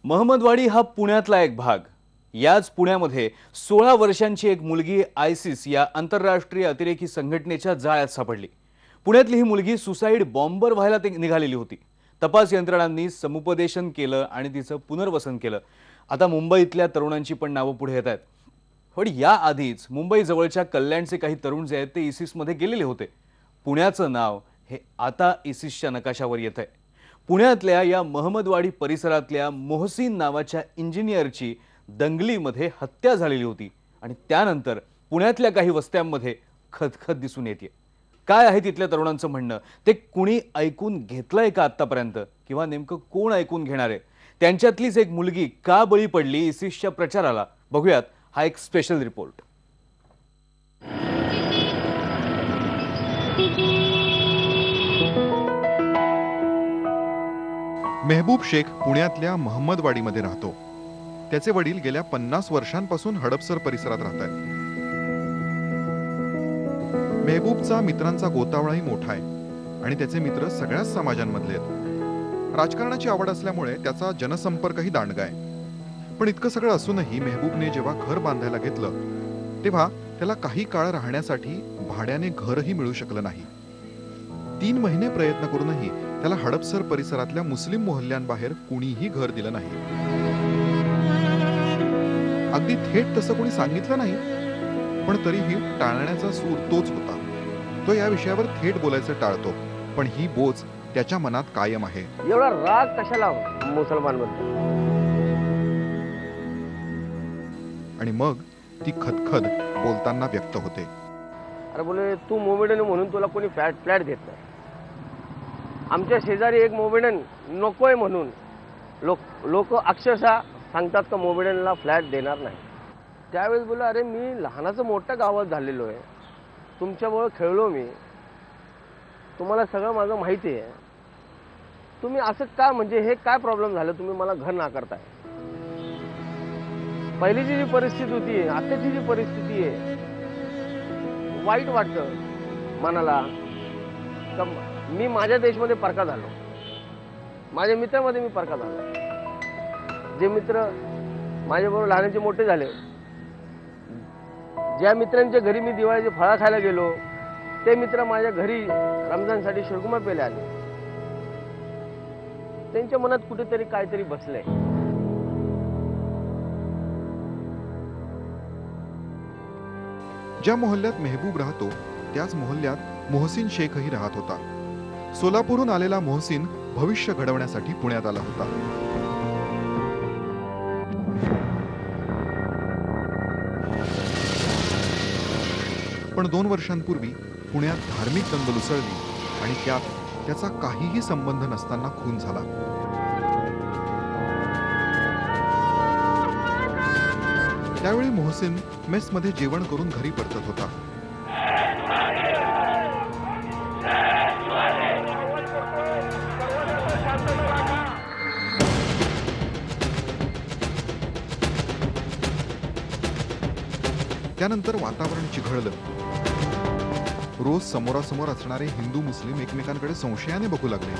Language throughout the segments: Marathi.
महमदवाडी हा पुण्यातला एक भाग। याच पुण्यामध्ये 16 वर्षांची एक मुलगी आयसिस या आंतरराष्ट्रीय अतिरेकी संघटनेच्या जाळ्यात सापडली। पुण्यातली ही मुलगी सुसाइड बॉम्बर व्हायला निघालेली होती। तपास यंत्रणांनी समुपदेशन केलं आणि तिचं पुनर्वसन केलं। आता मुंबईतल्या तरुणांची पण नावं पुढे येत आहेत। पण या आधीच मुंबई जवळच्या कल्याणचे काही तरुण जे आहेत ते इसिसमध्ये गेलेले होते। पुण्याचं नाव हे आता इसिसच्या नकाशावर येत आहे। पुण्यातल्या या महमदवाडी परिसरातल्या मोहसिन नावाच्या इंजिनियरची दंगलीमध्ये हत्या झालेली होती आणि त्यानंतर पुण्यातल्या काही वस्त्यांमध्ये खदखद दिसून येते। काय आहे तिथल्या तरुणांचं म्हणणं, ते कुणी ऐकून घेतलंय का आतापर्यंत, किंवा नेमकं कोण ऐकून घेणार आहे? त्यांच्यातलीच एक मुलगी का बळी पडली इसिसच्या प्रचाराला, बघूयात हा एक स्पेशल रिपोर्ट। मेहबूब शेख पुण्यातल्या महमदवाडीमध्ये राहतो। त्याचे वडील गेल्या 50 वर्षांपासून हडपसर परिसरात राहतात। मेहबूबचा मित्रांचा गोतावळाही मोठा आहे आणि त्याचे मित्र सगळ्याच समाजांमधले आहेत। राजकारणाची आवड असल्यामुळे त्याचा जनसंपर्कही दांडगा आहे। पण इतकं सगळं असूनही मेहबूबने जेव्हा घर बांधायला घेतलं तेव्हा त्याला काही काळ राहण्यासाठी भाड्याने घरही मिळू शकलं नाही। 3 महिने प्रयत्न करूनही त्याला हडपसर परिसरातल्या मुस्लिम मोहल्ल्यांबाहेर कुणीही घर दिलं नाही। अगदी थेट तसं कोणी सांगितलं नाही, पण तरीही टाळण्याचा सूर तोच होता। तो या विषयावर थेट बोलायचं टाळतो, पण ही बोच त्याच्या मनात कायम आहे। एवढा राग कशाला मुसलमानमध्ये? आणि मग ती खदखद बोलताना व्यक्त होते। अरे बोले, तू मोमेडन म्हणून तुला कोणी फ्लॅट देत नाही। आमच्या शेजारी एक मोमेडन नकोय म्हणून लोक अक्षरशः सांगतात का मोमेडनला फ्लॅट देणार नाही। त्यावेळेस बोला, अरे मी लहानाचं मोठ्या गावात झालेलो आहे, तुमच्यामुळे खेळलो मी, तुम्हाला सगळं माझं माहिती आहे, तुम्ही असं का, म्हणजे हे काय प्रॉब्लेम झालं, तुम्ही मला घर नाकारताय? पहिलीची जी परिस्थिती होती, आताची जी परिस्थिती आहे, वाईट वाटतं मनाला। मी माझ्या देशमध्ये परका झालो, माझ्या मित्रामध्ये मी परका झालो। जे मित्र माझ्याबरोबर लहानाचे मोठे झाले, ज्या मित्रांच्या घरी मी दिवाळीचे फळा खायला गेलो, ते मित्र माझ्या घरी रमजानसाठी शिरकुमा पेले आले। त्यांच्या मनात कुठेतरी काहीतरी बसलंय। ज्या मोहल्ल्यात मेहबूब राहतो त्याच मोहल्ल्यात मोहसिन शेखही राहत होता। सोलापूरहून आलेला मोहसिन भविष्य घडवण्यासाठी पुण्यात आला होता। पण 2 वर्षांपूर्वी पुण्यात धार्मिक दंगल उसळली आणि त्यात त्याचा काहीही संबंध नसताना खून झाला। त्यावेळी मोहसिन मेसमध्ये जेवण करून घरी परतत होता। त्यानंतर वातावरण चिघळलं। रोज समोरासमोर असणारे हिंदू मुस्लिम एकमेकांकडे संशयाने बघू लागले।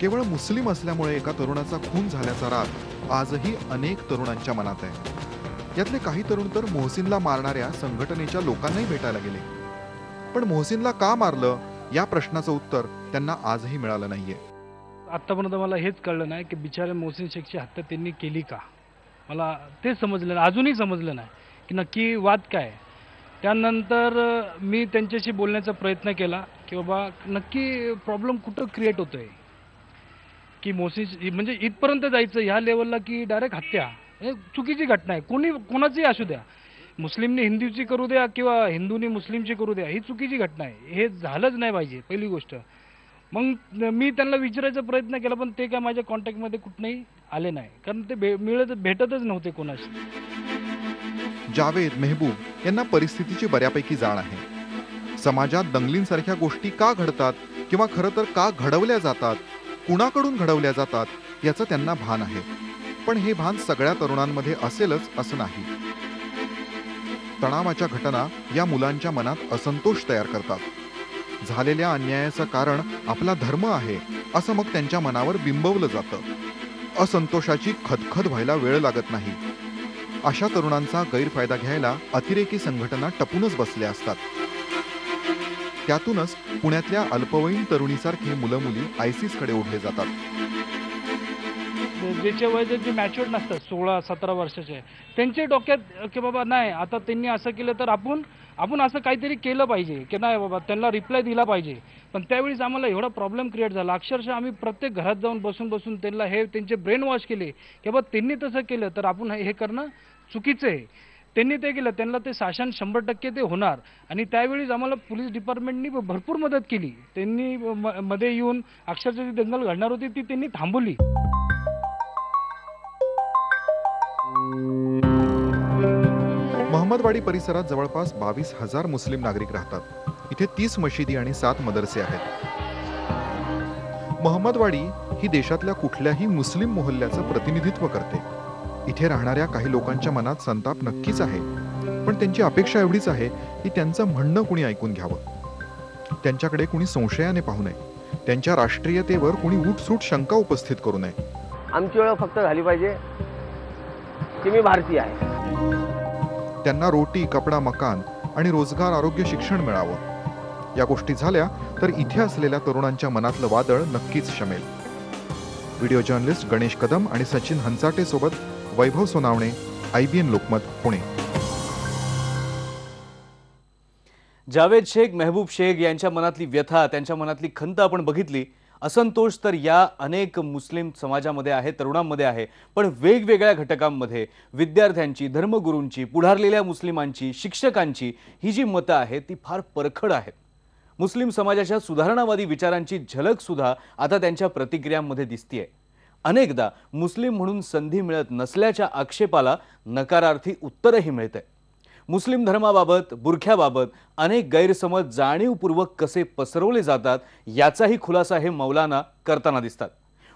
केवळ मुस्लिम असल्यामुळे एका तरुणाचा खून झाल्याचा राग आजही अनेक तरुणांच्या मनात आहे। यातले काही तरुण तर मोहसिनला मारणाऱ्या संघटनेच्या लोकांनाही भेटायला गेले, पण मोहसिनला का मारलं या प्रश्नाचं उत्तर त्यांना आजही मिळालं नाहीये। आतापर्यंत मला हेच कळलं नाही की बिचारे मोहसिन शेखची हत्या त्यांनी केली का, मला ते समजलं नाही, अजूनही समजलं नाही की नक्की वाद काय। त्यानंतर मी त्यांच्याशी बोलण्याचा प्रयत्न केला की बाबा नक्की प्रॉब्लेम कुठं क्रिएट होतोय, की मोहसिन म्हणजे इथपर्यंत जायचं ह्या लेवलला की डायरेक्ट हत्या, हे चुकीची घटना आहे। कोणाचीही असू द्या, मुस्लिमने हिंदूची करू द्या किंवा हिंदूने मुस्लिमची करू द्या, ही चुकीची घटना आहे, हे झालंच नाही पाहिजे पहिली गोष्ट। मग मी त्यांना विचारायचा प्रयत्न केला, पण ते काय माझ्या कॉन्टॅक्टमध्ये कुठनंही आले नाही, कारण ते भेटतच नव्हते कोणाशी। जावेद, मेहबूब यांना परिस्थितीची बऱ्यापैकी जाण आहे। समाजात दंगलींसारख्या गोष्टी का घडतात किंवा खरं तर का घडवल्या जातात, कुणाकडून घडवल्या जातात याचं त्यांना भान आहे। पण हे भान सगळ्या तरुणांमध्ये असेलच असं नाही। तणावाच्या घटना या मुलांच्या मनात असंतोष तयार करतात। झालेल्या अन्यायाचं कारण आपला धर्म आहे असं मग त्यांच्या मनावर बिंबवलं जातं। असंतोषाची खदखद व्हायला वेळ लागत नाही। अशा तरुणांचा गैरफायदा घ्यायला अतिरेकी संघटना टपूनच बसल्या असतात। त्यातूनच पुण्यातल्या अल्पवयीन तरुणीसारखी मुलं मुली आयसिसकडे ओढले जातात। ज्याचे वय जे मॅच्युअर्ड नसतात 16-17 वर्षाचे, त्यांच्या डोक्यात की बाबा नाही आता त्यांनी असं केलं तर आपण असं काहीतरी केलं पाहिजे की नाही बाबा त्यांना रिप्लाय दिला पाहिजे। पण त्यावेळीच आम्हाला एवढा प्रॉब्लेम क्रिएट झाला, अक्षरशः आम्ही प्रत्येक घरात जाऊन बसून त्यांना हे त्यांचे ब्रेन वॉश केले की बाबा त्यांनी तसं केलं तर आपण हे करणं चुकीचं आहे। त्यांनी ते केलं, त्यांना ते शासन 100% ते होणार। आणि त्यावेळीच आम्हाला पोलीस डिपार्टमेंटनी भरपूर मदत केली। त्यांनी मध्ये येऊन अक्षरशः जी दंगल घडणार होती ती त्यांनी थांबवली। महमदवाडी परिसरात जवळपास 22,000 मुस्लिम नागरिक राहतात। इथे 30 मशिदी आणि 7 मदरसे आहेत। महमदवाडी ही देशातल्या कुठल्याही मुस्लिम मोहल्ल्याचं प्रतिनिधित्व करते। इथे राहणाऱ्या काही लोकांच्या मनात संताप नक्कीच आहे, पण त्यांची अपेक्षा एवढीच आहे की त्यांचं म्हणणं कुणी ऐकून घ्यावं, त्यांच्याकडे कुणी संशयाने पाहू नये, त्यांच्या राष्ट्रीयतेवर कुणी उठसूट शंका उपस्थित करू नये। आमची ओळख फक्त झाली पाहिजे की मी भारतीय आहे। त्यांना रोटी, कपडा, मकान आणि रोजगार, आरोग्य, शिक्षण मिळावं। या गोष्टी झाल्या तर इथे असलेल्या तरुणांच्या मनातलं वादळ नक्कीच शमेल। व्हिडिओ जर्नलिस्ट गणेश कदम आणि सचिन हंचाटे सोबत वैभव सोनावणे, IBN लोकमत, पुणे। जावेद शेख, मेहबूब शेख यांच्या मनातली व्यथा, त्यांच्या मनातली खंत आपण बघितली। असंतोष तर या अनेक मुस्लिम समाजामध्ये आहे, तरुणांमध्ये आहे, पण वेगवेगळ्या घटकांमध्ये विद्यार्थ्यांची, धर्मगुरूंची, पुढारलेल्या मुस्लिमांची, शिक्षकांची ही जी मतं आहेत ती फार परखड आहेत। मुस्लिम समाजाच्या सुधारणावादी विचारांची झलक सुद्धा आता त्यांच्या प्रतिक्रियांमध्ये दिसतेय। अनेकदा मुस्लिम म्हणून संधी मिळत नसल्याच्या आक्षेपाला नकारार्थी उत्तरही मिळतंय। मुस्लिम धर्माबाबत, बुरख्याबाबत अनेक गैरसमज जाणीवपूर्वक कसे पसरवले जातात याचाही खुलासा हे मौलाना करताना दिसतात।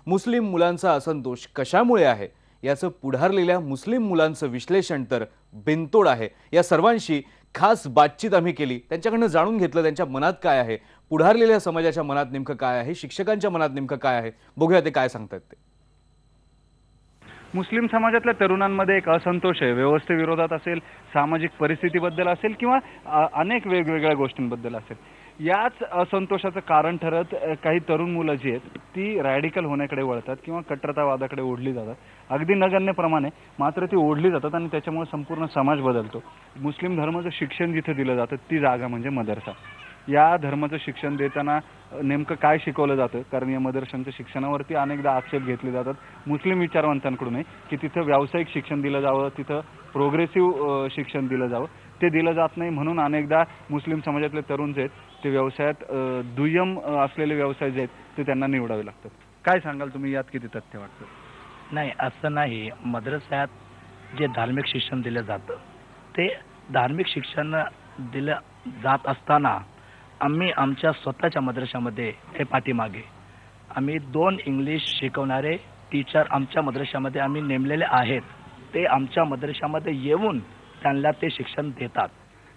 मुस्लिम मुलांचा असंतोष कशामुळे आहे याचं पुढारलेल्या मुस्लिम मुलांचं विश्लेषण तर बिनतोड आहे। या सर्वांशी खास बातचीत आम्ही केली, त्यांच्याकडनं जाणून घेतलं त्यांच्या मनात काय आहे, पुढारलेल्या समाजाच्या मनात नेमकं काय आहे, शिक्षकांच्या मनात नेमकं काय आहे। बघूया ते काय सांगतात ते। मुस्लिम समाजातल्या तरुणांमध्ये एक असंतोष आहे, व्यवस्थेविरोधात असेल, सामाजिक परिस्थितीबद्दल असेल किंवा अनेक वेगवेगळ्या गोष्टींबद्दल असेल। याच असंतोषाचं कारण ठरत काही तरुण मुलं जी आहेत ती रॅडिकल होण्याकडे वळतात किंवा कट्टरतावादाकडे ओढली जातात, अगदी नगण्य प्रमाणे, मात्र ती ओढली जातात आणि त्याच्यामुळे संपूर्ण समाज बदलतो। मुस्लिम धर्माचं शिक्षण जिथे दिलं जातं ती जागा म्हणजे मदरसा। या धर्माचं शिक्षण देताना नेमकं काय शिकवलं जातं, कारण या मदरशांच्या शिक्षणावरती अनेकदा आक्षेप घेतले जातात मुस्लिम विचारवंतांकडून की तिथं व्यावसायिक शिक्षण दिलं जावं, तिथं प्रोग्रेसिव्ह शिक्षण दिलं जावं, ते दिलं जात नाही। म्हणून अनेकदा मुस्लिम समाजातले तरुण जे आहेत ते व्यवसायात दुय्यम असलेले व्यवसाय जे आहेत ते त्यांना निवडावे लागतात। काय सांगाल तुम्ही, यात किती तथ्य वाटतं? नाही, असं नाही। मद्रसात जे धार्मिक शिक्षण दिलं जातं ते धार्मिक शिक्षण दिलं जात असताना आम्ही आमच्या स्वतःच्या मद्रशामध्ये हे पाठीमागे आम्ही 2 इंग्लिश शिकवणारे टीचर आमच्या मद्रशामध्ये आम्ही नेमलेले आहेत। ते आमच्या मद्रशामध्ये येऊन त्यांना ते शिक्षण देतात।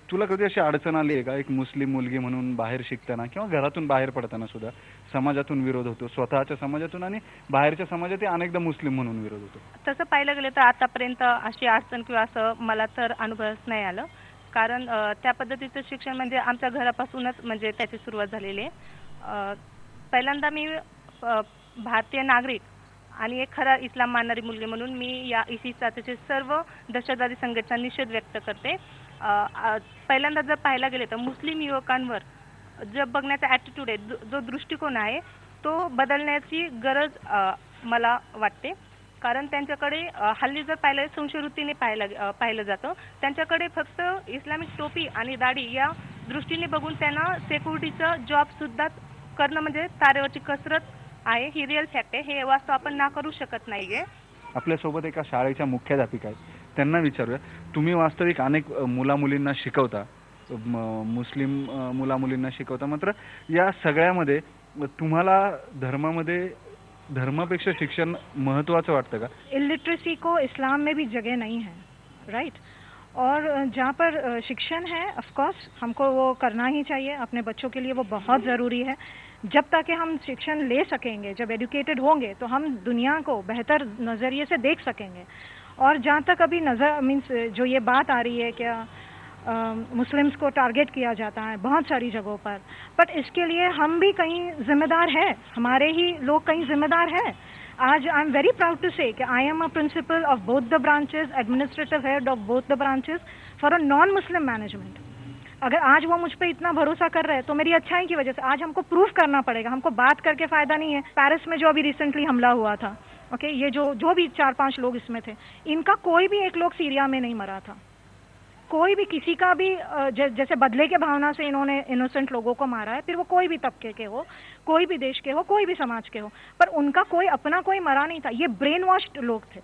तुला कधी अशी अडचण आली आहे का, एक मुस्लिम मुलगी म्हणून बाहेर शिकताना किंवा घरातून बाहेर पडताना सुद्धा समाजातून विरोध होतो, स्वतःच्या समाजातून आणि बाहेरच्या समाजातही अनेकदा मुस्लिम म्हणून विरोध होतो? तसं पाहायला गेलं तर आतापर्यंत अशी अडचण किंवा असं मला तर अनुभवच नाही आलं, कारण त्या पद्धतीचं शिक्षण म्हणजे आमच्या घरापासूनच म्हणजे त्याची सुरुवात झालेली आहे। पहिल्यांदा मी भारतीय नागरिक आणि एक खरा इस्लाम मानणारी मुलगी म्हणून मी या ISIS सर्व दहशतवादी संघटनांचा निषेध व्यक्त करते। पहिल्यांदा जर पाहायला गेले तर मुस्लिम युवकांवर जो बघण्याचा ॲटिट्यूड आहे, जो दृष्टिकोन आहे तो बदलण्याची गरज मला वाटते। कारण त्यांच्याकडे हल्ली जर पाहिलं संशयवृत्तीने पाहिलं जातं, त्यांच्याकडे फक्त इस्लामिक टोपी आणि दाढी या दृष्टीने बघून त्यांना सिक्युरिटीचं जॉबसुद्धा करणं म्हणजे तारेवरची कसरत आहे। ही रिअल फॅक्ट आहे, हे वास्तव आपण नाकारू शकत नाही आहे। आपल्यासोबत एका शाळेच्या मुख्याध्यापिका आहेत, त्यांना विचारूया, तुम्ही वास्तविक अनेक मुलामुलींना शिकवता, मुस्लिम मुलामुलींना शिकवता, मात्र या सगळ्यामध्ये तुम्हाला धर्मामध्ये धर्मापेक्षा शिक्षण महत्त्वाचं वाटतं का? इलिटरेसी को इस्लाम में भी जगह नहीं है, राइट। और जहाँ पर शिक्षण है ऑफ कोर्स हमको वो करना ही चाहिए, अपने बच्चों के लिए वो बहुत ज़रूरी है। जब तक कि हम शिक्षण ले सकेंगे, जब एजुकेटेड होंगे तो हम दुनिया को बेहतर नज़रिए से देख सकेंगे। और जहाँ तक अभी नज़र मीन्स जो ये बात आ रही है क्या मुस्लिम्स को टारगेट किया जाता है बहुत सारी जगहों पर, बट इसके लिए हम भी कहीं जिम्मेदार है, हमारे ही लोग कहीं जिम्मेदार है। आज I am very proud to say कि I am a principal of both the branches, administrative head of both the branches for a non Muslim management. अगर आज वो मुझ पे इतना भरोसा कर रहे हैं तो मेरी अच्छाई की वजह से। आज हमको प्रूफ करना पड़ेगा, हमको बात करके फायदा नहीं है। पेरिस में जो अभी रिसेंटली हमला हुआ था, ओके, ये जो भी 4-5 लोग इसमें थे, इनका कोई भी एक लोग सीरिया में नहीं मरा था, कोई भी किसी का भी जैसे बदले के भावना से इन्होंने इनोसेंट लोगों को मारा है, फिर वो कोई भी तबके के हो, कोई भी देश के हो, कोई भी समाज के हो, पर उनका कोई अपना कोई मरा नहीं था। ये ब्रेन वॉश्ड लोग थे,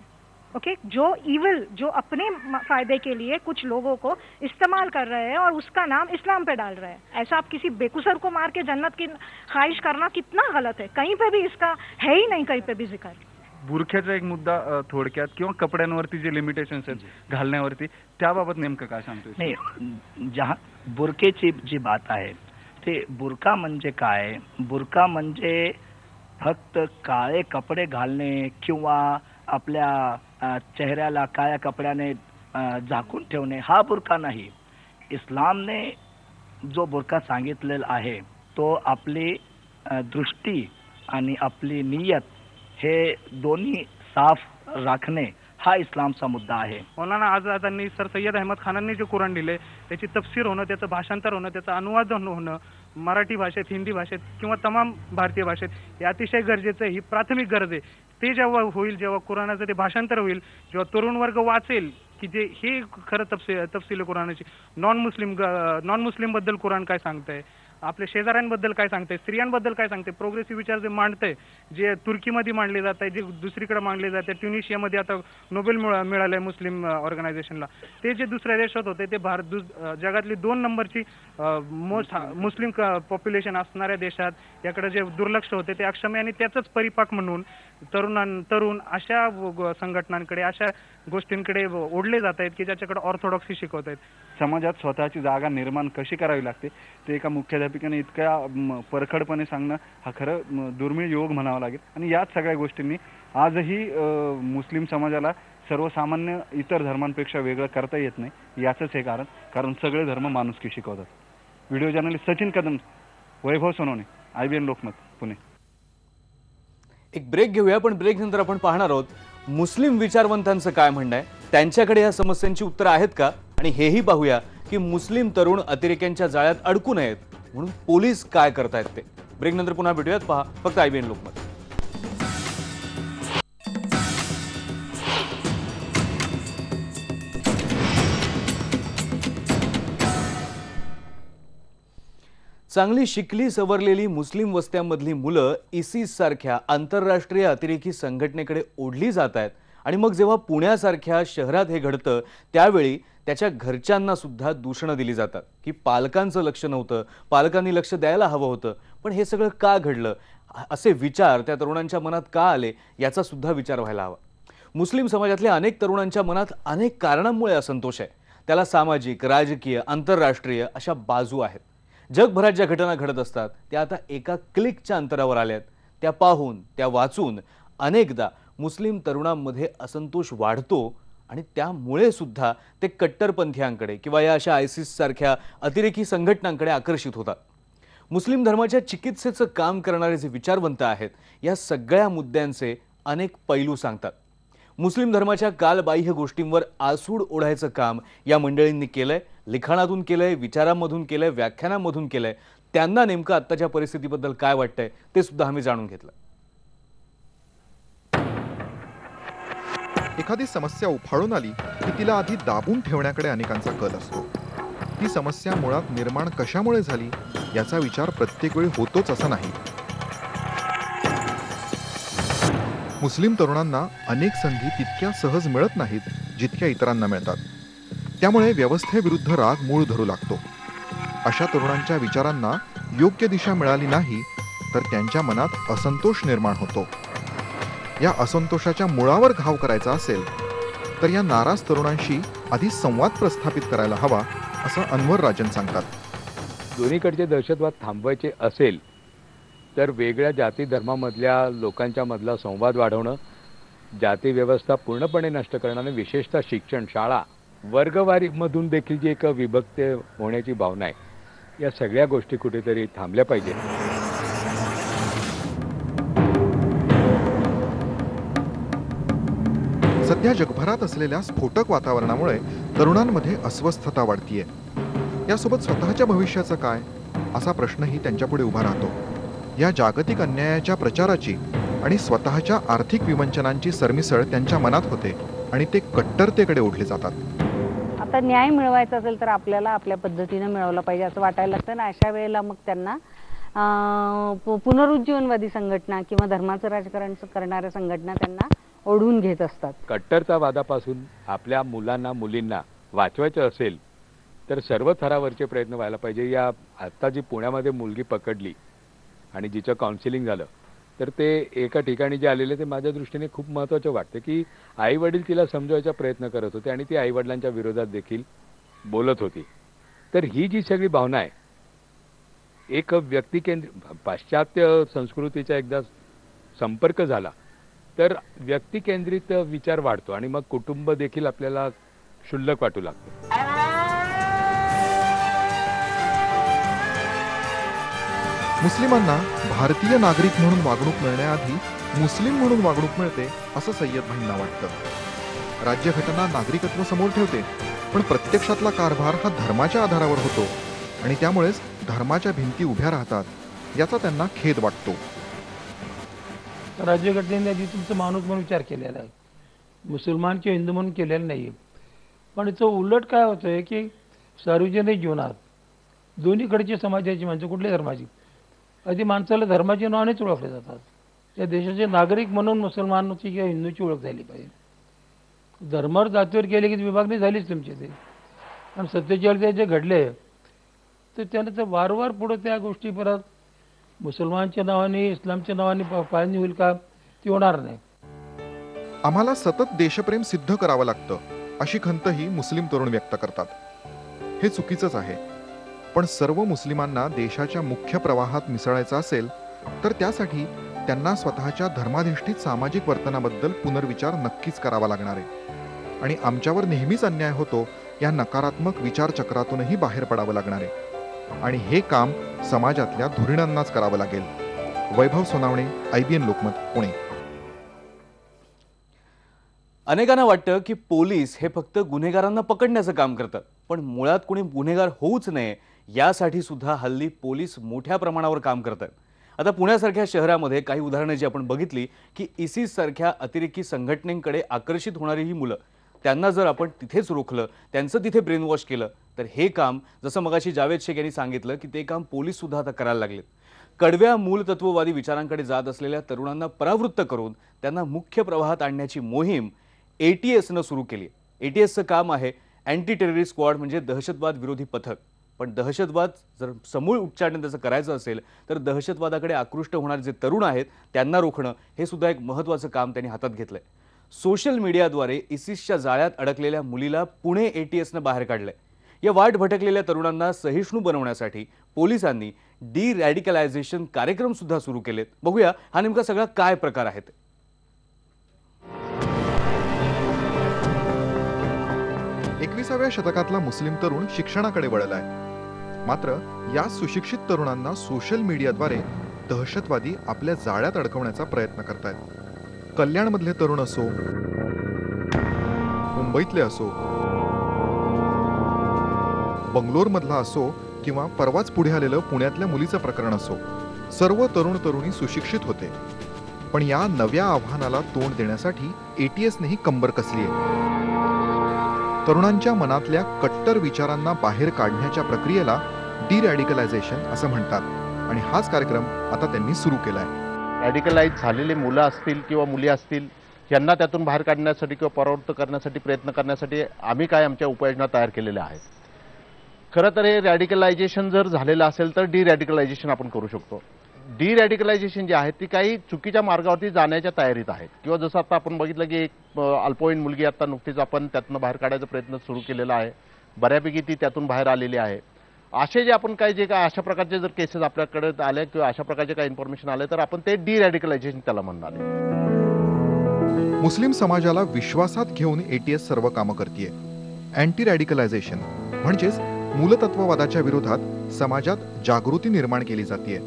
ओके, जो इविल, जो अपने फायदे के लिए कुछ लोगों को इस्तेमाल कर रहे हैं और उसका नाम इस्लाम पे डाल रहे हैं। ऐसा आप किसी बेकुसर को मार के जन्नत की ख्वाहिश करना कितना गलत है, कहीं पे भी इसका है ही नहीं, कहीं पे भी जिक्र। बुरख्याचा एक मुद्दा थोडक्यात किंवा कपड्यांवरती जे लिमिटेशन्स आहेत घालण्यावरती, त्याबाबत नेमकं काय सांगतोय? नाही, जहा बुरकेची जी बात आहे ते बुरका म्हणजे काय? बुरका म्हणजे फक्त काळे कपडे घालणे किंवा आपल्या चेहऱ्याला काळ्या कपड्याने झाकून ठेवणे हा बुरका नाही। इस्लामने जो बुरका सांगितलेला आहे तो आपली दृष्टी आणि आपली नियत हे दोन्ही साफ राखणे हा इस्लामचा मुद्दा आहे। मौलाना आझादांनी सर सय्यद अहमद खानांनी जे कुराण दिले त्याची तफसीर होणं, त्याचं भाषांतर होणं, त्याचं अनुवाद होणं मराठी भाषेत, हिंदी भाषेत किंवा तमाम भारतीय भाषेत हे अतिशय गरजेचं आहे, ही प्राथमिक गरज आहे। ते जेव्हा होईल, जेव्हा कुराणाचं ते भाषांतर होईल, जेव्हा तरुण वर्ग वाचेल की जे हे खरं तफसील कुराणाची, नॉन मुस्लिम बद्दल कुराण काय सांगतंय, आपल्या शेजाऱ्यांबद्दल काय सांगते, स्त्रियांबद्दल काय सांगते, प्रोग्रेसिव्ह विचार जे मांडते, जे तुर्कीमध्ये मांडले जात आहे, जे दुसरीकडे मांडले जाते, ट्युनिशियामध्ये आता नोबेल मिळालंय मुस्लिम ऑर्गनायझेशनला, ते जे दुसऱ्या देशात होते ते जगातली 2 नंबरची मोस्ट मुस्लिम पॉप्युलेशन असणाऱ्या देशात याकडे जे दुर्लक्ष होते ते अक्षम्य, आणि त्याचंच परिपाक म्हणून तरुण अशा संघटनांकडे, अशा गोष्टींकडे ओढले जात आहेत की ज्याच्याकडे ऑर्थोडॉक्सी शिकवत आहेत। समाजात स्वतःची जागा निर्माण कशी करावी लागते ते एका मुख्याध्यापिकेने इतक्या परखडपणे सांगणं हा खरं दुर्मिळ योग म्हणावा लागेल। आणि याच सगळ्या गोष्टींनी आजही मुस्लिम समाजाला सर्वसामान्य इतर धर्मांपेक्षा वेगळं करता येत नाही, याचंच हे कारण सगळे धर्म माणुसकी शिकवतात। व्हिडिओ जर्नलिस्ट सचिन कदम, वैभव सोनवणे, IBN लोकमत, पुणे। एक ब्रेक घेऊया, पण ब्रेक नंतर आपण पाहणार आहोत मुस्लिम विचारवंतांचं काय म्हणणं आहे, त्यांच्याकडे या समस्यांची उत्तरं आहेत का, आणि हेही पाहूया की मुस्लिम तरुण अतिरेक्यांच्या जाळ्यात अडकू नयेत म्हणून पोलीस काय करतायत ते। ब्रेक नंतर पुन्हा भेटूयात, पहा फक्त IBN लोकमत। चांगली शिकली सवरलेली मुस्लिम वस्त्यांमधली मुलं ISIS सारख्या आंतरराष्ट्रीय अतिरेकी संघटनेकडे ओढली जात आहेत, आणि मग जेव्हा पुण्यासारख्या शहरात हे घडतं त्यावेळी त्याच्या घरच्यांना सुद्धा दूषणं दिली जातात की पालकांचं लक्ष नव्हतं, पालकांनी लक्ष द्यायला हवं होतं, पण हे सगळं का घडलं, असे विचार त्या तरुणांच्या मनात का आले याचा सुद्धा विचार व्हायला हवा। मुस्लिम समाजातल्या अनेक तरुणांच्या मनात अनेक कारणांमुळे असंतोष आहे, त्याला सामाजिक, राजकीय, आंतरराष्ट्रीय अशा बाजू आहेत। जगभरात ज्या घटना घडत असतात त्या आता एका क्लिकच्या अंतरावर आल्यात, त्या पाहून, त्या वाचून अनेकदा मुस्लिम तरुणांमध्ये असंतोष वाढतो, आणि त्यामुळे सुद्धा ते कट्टरपंथीयांकडे किंवा या अशा ISIS सारख्या अतिरेकी संघटनांकडे आकर्षित होतात। मुस्लिम धर्माच्या चिकित्सेचं काम करणारे जे विचारवंत आहेत या सगळ्या मुद्द्यांचे अनेक पैलू सांगतात। मुस्लिम धर्माच्या कालबाह्य गोष्टींवर आसूड ओढायचं काम या मंडळींनी केलंय, लिखाणातून केलंय, विचारांमधून केलंय, व्याख्यानांमधून केलंय। त्यांना नेमकं आत्ताच्या परिस्थितीबद्दल काय वाटतंय ते सुद्धा आम्ही जाणून घेतलं। एखादी समस्या उफाळून आली की तिला आधी दाबून ठेवण्याकडे अनेकांचा कल असतो। ही समस्या मुळात निर्माण कशामुळे झाली याचा विचार प्रत्येक वेळी होतोच असं नाही। मुस्लिम तरुणांना अनेक संधी तितक्या सहज मिळत नाहीत जितक्या इतरांना मिळतात, त्यामुळे व्यवस्थेविरुद्ध राग मूळ धरू लागतो। अशा तरुणांच्या विचारांना योग्य दिशा मिळाली नाही तर त्यांच्या मनात असंतोष निर्माण होतो। या असंतोषाच्या मुळावर घाव करायचा असेल तर या नाराज तरुणांशी आधी संवाद प्रस्थापित करायला हवा असं अनवर राजन सांगतात. दोन्हीकडचे दहशतवाद थांबवायचे असेल तर वेगळ्या जाती धर्मामधल्या लोकांच्या मधला संवाद वाढवणं, जाती व्यवस्था पूर्णपणे नष्ट करणं आणि विशेषतः शिक्षण, शाळा, वर्गवारीमधून देखील जी एक विभक्त होण्याची भावना आहे, या सगळ्या गोष्टी कुठेतरी थांबल्या पाहिजेत. सध्या जगभरात असलेल्या स्फोटक वातावरणामुळे तरुणांमध्ये अस्वस्थता वाढतीये. यासोबत स्वतःच्या भविष्याचं काय असा प्रश्नही त्यांच्यापुढे उभा राहतो. या जागतिक अन्यायाच्या प्रचाराची आणि स्वतःच्या आर्थिक विवंचनांची सरमिसळ त्यांच्या मनात होते आणि ते कट्टरतेकडे ओढले जातात. आता न्याय मिळवायचा असेल तर आपल्याला आपल्या पद्धतीने मिळवला पाहिजे असं वाटायला लागतं ना. अशा वेळेला मग त्यांना पुनरुज्जीवनवादी संघटना किंवा धर्माचं राजकारण करणाऱ्या संघटना त्यांना ओढून घेत असतात. कट्टरतावादापासून आपल्या मुलांना मुलींना वाचवायचं असेल तर सर्व थरावरचे प्रयत्न व्हायला पाहिजे. या आत्ता जी पुण्यामध्ये मुलगी पकडली आणि जिचं काउन्सिलिंग झालं तर ते एका ठिकाणी जे आलेले ते माझ्या दृष्टीने खूप महत्त्वाचं वाटतं की आई वडील तिला समजवायचा प्रयत्न करत होते आणि ती आई वडिलांच्या विरोधात देखील बोलत होती. तर ही जी सगळी भावना आहे, एक व्यक्तिकेंद्रित पाश्चात्य संस्कृतीचा एकदा संपर्क झाला तर व्यक्तिकेंद्रित विचार वाढतो आणि मग कुटुंब देखील आपल्याला क्षुल्लक वाटू लागतं. मुस्लिमांना भारतीय नागरिक म्हणून वागणूक मिळण्याआधी मुस्लिम म्हणून वागणूक मिळते असं सय्यद भाईंना वाटतं. राज्यघटना नागरिकत्व समोर ठेवते, पण प्रत्यक्षातला कारभार हा धर्माच्या आधारावर होतो आणि त्यामुळेच धर्माच्या भिंती उभ्या राहतात, याचा त्यांना खेद वाटतो. राज्यघटनेने आधी तुमचं माणूस म्हणून विचार केलेला आहे, मुसलमान किंवा हिंदू म्हणून केलेला नाही. पण याचं उलट काय होतंय की सार्वजनिक जीवनात दोन्हीकडची समाजाची माणसं, कुठल्याही धर्माची, आधी माणसाला धर्माच्या नावानेच ओळखले जातात. त्या देशाचे नागरिक म्हणून मुसलमानाची किंवा हिंदूची ओळख झाली पाहिजे. धर्मावर जातीवर गेले की विभागणी झालीच तुमची ते. आणि 47 जे घडले तर त्यानं तर वारंवार पुढे त्या गोष्टी परत मुसलमानच्या नावाने इस्लामच्या नावाने पाळणी होईल का, ती होणार नाही. आम्हाला सतत देशप्रेम सिद्ध करावं लागतं अशी खंतही मुस्लिम तरुण व्यक्त करतात. हे चुकीचंच आहे, पण सर्व मुस्लिमांना देशाच्या मुख्य प्रवाहात मिसळायचं असेल तर त्यासाठी त्यांना स्वतःच्या धर्माधिष्ठित सामाजिक वर्तनाबद्दल पुनर्विचार नक्कीच करावा लागणार आहे. आणि आमच्यावर नेहमीच अन्याय होतो या नकारात्मक विचारचक्रातूनही बाहेर पडावं लागणार आहे. आणि हे काम समाजातल्या धुरीणांनाच करावं लागेल. वैभव सोनावणे, IBN लोकमत, पुणे. अनेकांना वाटतं की पोलीस हे फक्त गुन्हेगारांना पकडण्याचं काम करतात, पण मुळात कोणी गुन्हेगार होऊच नये यासाठी सुद्धा हल्ली पोलीस मोठ्या प्रमाणावर काम करतात. आता पुण्यासारख्या शहरामध्ये काही उदाहरणं जी आपण बघितली की ISIS सारख्या अतिरेकी संघटनेकडे आकर्षित होणारी ही मुलं, त्यांना जर आपण तिथेच रोखलं, त्यांचं तिथे ब्रेन वॉश केलं तर हे काम, जसं मगाशी जावेद शेख यांनी सांगितलं की ते काम पोलीस सुद्धा आता करायला लागलेत. कडव्या मूलतत्ववादी विचारांकडे जात असलेल्या तरुणांना परावृत्त करून त्यांना मुख्य प्रवाहात आणण्याची मोहीम ATSनं सुरू केली. ATSचं काम आहे अँटी टेररिस्ट स्क्वॉड, म्हणजे दहशतवाद विरोधी पथक. पण दहशतवाद जर समूळ उच्चाटन त्याचं करायचं असेल तर दहशतवादाकडे आकृष्ट होणारे जे तरुण आहेत त्यांना रोखणं हे सुद्धा एक महत्त्वाचं काम त्यांनी हातात घेतलंय. सोशल मीडियाद्वारे ISISच्या जाळ्यात अडकलेल्या मुलीला पुणे ATSनं बाहेर काढलंय. या वाट भटकलेल्या तरुणांना सहिष्णू बनवण्यासाठी पोलिसांनी डिरॅडिकलायझेशन कार्यक्रम सुद्धा सुरू केलेत. बघूया हा नेमका सगळा काय प्रकार आहे. 21व्या शतकातला मुस्लिम तरुण शिक्षणाकडे वळलाय. मात्र या सुशिक्षित तरुणांना सोशल मीडियाद्वारे दहशतवादी आपल्या जाळ्यात अडकवण्याचा प्रयत्न करतायत. कल्याणमधले तरुण असो, मुंबईतले असो, बंगलोरमधला असो किंवा परवाच पुढे आलेलं पुण्यातल्या मुलीचं प्रकरण असो, सर्व तरुण तरुणी सुशिक्षित होते. पण या नव्या आव्हानाला तोंड देण्यासाठी ATSनेही कंबर कसली आहे. तरुणांच्या मनातल्या कट्टर विचारांना बाहेर काढण्याच्या प्रक्रियेला डिरॅडिकलायझेशन असं म्हणतात आणि हाच कार्यक्रम आता त्यांनी सुरू केलाय. रॅडिकलाइज झालेले मुलं असतील किंवा मुली असतील, यांना त्यातून बाहेर काढण्यासाठी किंवा परावृत्त करण्यासाठी प्रयत्न करण्यासाठी आम्ही काय आमच्या उपाययोजना तयार केलेल्या आहेत. खरं तर हे रॅडिकलायझेशन जर झालेलं असेल तर डिरॅडिकलायझेशन आपण करू शकतो. डिरॅडिकलायझेशन जे आहे ती काही चुकीच्या मार्गावरती जाण्याच्या तयारीत आहेत किंवा जसं आता आपण बघितलं की एक अल्पवयीन मुलगी आता नुकतीच आपण त्यातनं बाहेर काढायचा प्रयत्न सुरू केलेला आहे, बऱ्यापैकी ती त्यातून बाहेर आलेली आहे. असे जे आपण काही जे काय अशा प्रकारचे जर केसेस आपल्याकडे आले किंवा अशा प्रकारचे काही इन्फॉर्मेशन आले तर आपण ते डिरॅडिकलायझेशन त्याला म्हणणार आहे. मुस्लिम समाजाला विश्वासात घेऊन ATS सर्व कामं करतेय. अँटी रॅडिकलायझेशन म्हणजेच मूलतत्ववादाच्या विरोधात समाजात जागृती निर्माण केली जाते.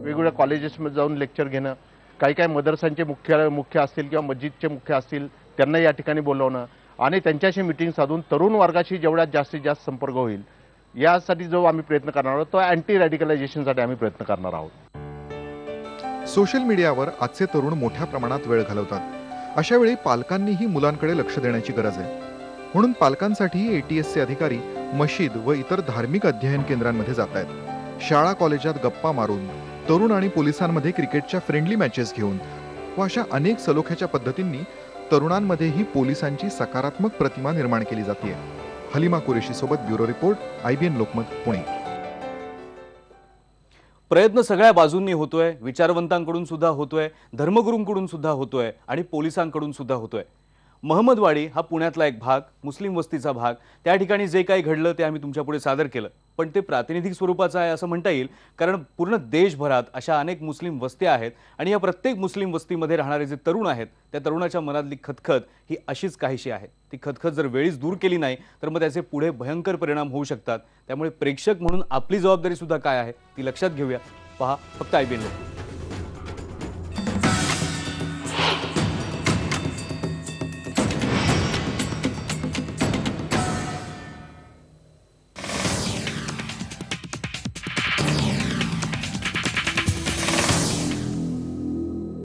वेगवेगळ्या कॉलेजेसमध्ये जाऊन लेक्चर घेणं, काही मदरसांचे मुख्य असतील किंवा मस्जिदचे मुख्य असतील त्यांना या ठिकाणी बोलवणं आणि त्यांच्याशी मिटिंग साधून तरुण वर्गाशी जेवढ्यात जास्तीत जास्त संपर्क होईल यासाठी जो आम्ही प्रयत्न करणार आहोत तो अँटी रॅडिकलायझेशनसाठी आम्ही प्रयत्न करणार आहोत. सोशल मीडियावर आजचे तरुण मोठ्या प्रमाणात वेळ घालवतात. अशा वेळी पालकांनीही मुलांकडे लक्ष देण्याची गरज आहे. म्हणून पालकांसाठी ATSचे अधिकारी मशीद व इतर धार्मिक अध्ययन केंद्रांमध्ये जात आहेत. शाळा कॉलेजात गप्पा मारून तरुण आणि पोलिसांमध्ये क्रिकेटच्या फ्रेंडली मॅचेस घेऊन व अशा अनेक सलोख्याच्या पद्धतींनी तरुणांमध्येही पोलिसांची सकारात्मक प्रतिमा निर्माण केली जाते. हलिमा कुरेशी सोबत bureau report, IBN Lokmat, Pune. प्रयत्न सगळ्या बाजूंनी होतोय, विचारवंतांकडून सुद्धा होतोय, धर्मगुरूंकडून सुद्धा होतोय आणि पोलिसांकडून सुद्धा होतोय. महमदवाडी हा पुण्यातला एक भाग, मुस्लिम वस्तीचा भाग. त्या ठिकाणी जे काही घडलं ते आम्ही तुमच्यापुढे सादर केलं, पण ते प्रातिनिधिक स्वरूपाचं आहे असं म्हणता येईल, कारण पूर्ण देशभरात अशा अनेक मुस्लिम वस्त्या आहेत आणि या प्रत्येक मुस्लिम वस्तीमध्ये राहणारे जे तरुण आहेत त्या तरुणाच्या मनातली खतखत ही अशीच काहीशी आहे. ती खतखत जर वेळीच दूर केली नाही तर मग त्याचे पुढे भयंकर परिणाम होऊ शकतात. त्यामुळे प्रेक्षक म्हणून आपली जबाबदारी सुद्धा काय आहे ती लक्षात घेऊया. पहा फक्त IBN लोकमत.